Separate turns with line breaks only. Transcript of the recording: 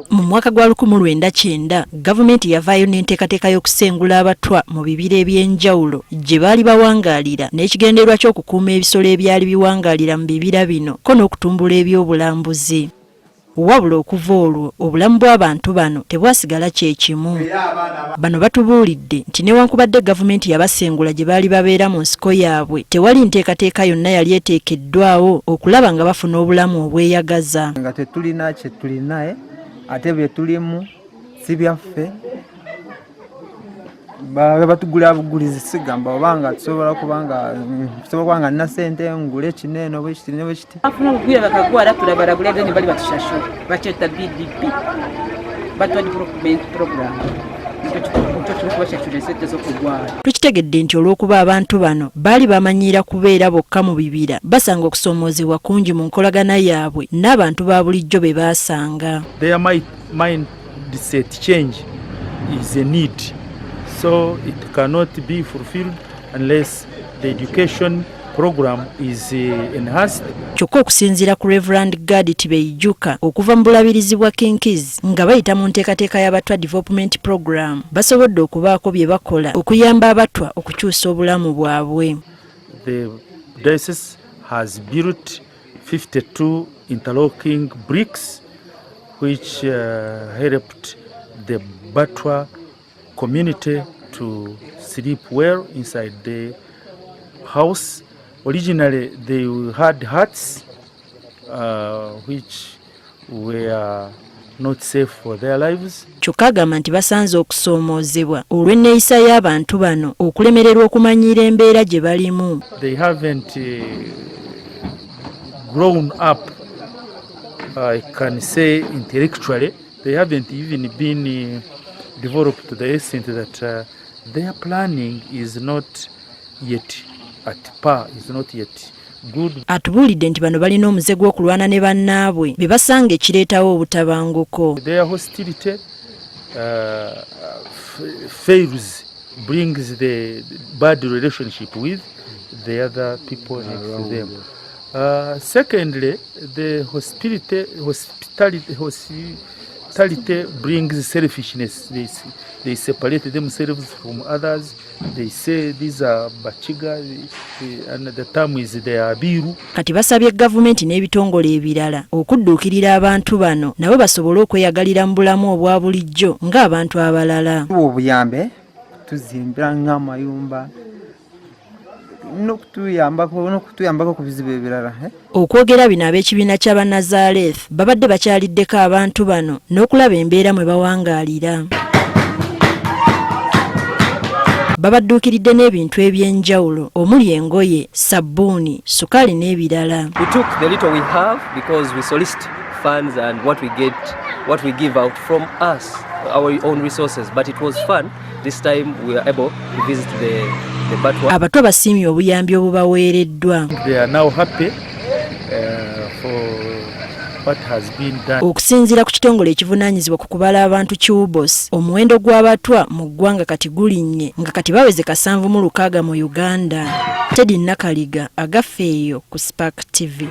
Mu mwaka gwa 1990 gavumenti yavaayo n'enteekateeka y'okusengula abatwa mu bibira eby'enjawulo gye baali bawangaalira n'ekigendererwa ky'okukuuma ebisolo ebyali biwangaalira mu bibira bino ko n'okutumbula ebyobulambuzi. Wabula okuva olwo obulamu bw'abantu bano tebwasigala kye kimu. Bano batubuulidde nti newankubadde gavumenti yabasengula gye baali babeera mu nsiko yaabwe tewali nteekateeka yonna yali eteekeddwawo okulaba nga bafuna obulamu obweyagaza.
Nga tetulina kye tulina ate bye tulimu si byaffe batugula bugulizi sigamba obanga tusobola kubanga nina ssente ngule kineeno bwe kiti ne bwe kiti
afuna okugwira bakagwala tulabalagula ganye bali batushasho bakyeta BDP batwa development program
tukitegedde nti olw'okuba abantu bano baali bamanyiira kubeera bokka mu bibira basanga okusoomoozebwa kungi mu nkolagana yaabwe n'abantu ba bulijjo be baasanga.
Their mindset change is a need, so it cannot be fulfilled unless the education program is enhanced.
Kyokka okusinziira ku Reverend Gadi Tibeijuka okuva mu bulabirizi bwa Kinkiz nga bayita mu nteekateeka y'abatwa development program basobodde okubaako bye bakola okuyamba abatwa okukyusa obulamu bwabwe.
The diocese has built 52 interlocking bricks which helped the Batwa community to sleep well inside the house. Originally they had huts which were not safe for their lives.
Kyokka agamba nti basanze okusoomoozebwa olw'enneeyisa y'abantu bano okulemererwa okumanyiira embeera gye balimu.
They haven't grown up, I can say intellectually. They haven't even been developed to the extent that their planning is not yet at par, is not yet good.
Atubuulidde nti bano balina omuze gw'okulwana ne bannaabwe be basanga ekireetawo obutabanguko.
Their hostility fails, brings the bad relationship with the other people next to them. Secondly, the hospitality brings selfishness. They separate themselves from others. They say these are Bachiga, and the term is the Abiru.
Kati basabye gavumenti n'ebitongole ebirala okudduukirira abantu bano nabo basobole okweyagalira mu bulamu obwa bulijjo ng'abantu abalala.
Obuyambe tuzimbira ng'amayumba n'okutuyambako ku bizibu ebirala.
Okwogera bino ab'ekibiina ky'Abannazaaleth babadde bakyaliddeko abantu bano n'okulaba embeera mwe bawangaalira. Babadduukiridde n'ebintu eby'enjawulo omuli engoye, sabbuuni, sukaali n'ebirala.
We took the little we have because we solicit funds and what we give out from us, our own resources, but it was fun. This time we were able to visit the Batwa.
Abatwa basiimye obuyambi obubaweereddwa.
They are now happy for what has been done.
Okusinziira ku kitongole ekivunaanyizibwa ku kubala abantu Kiwubos, omuwendo gw'abatwa mu ggwanga kati gulinnye nga kati baweze 7,600 mu Uganda. Teddy Nakaliga agafeeyo ku Spark TV.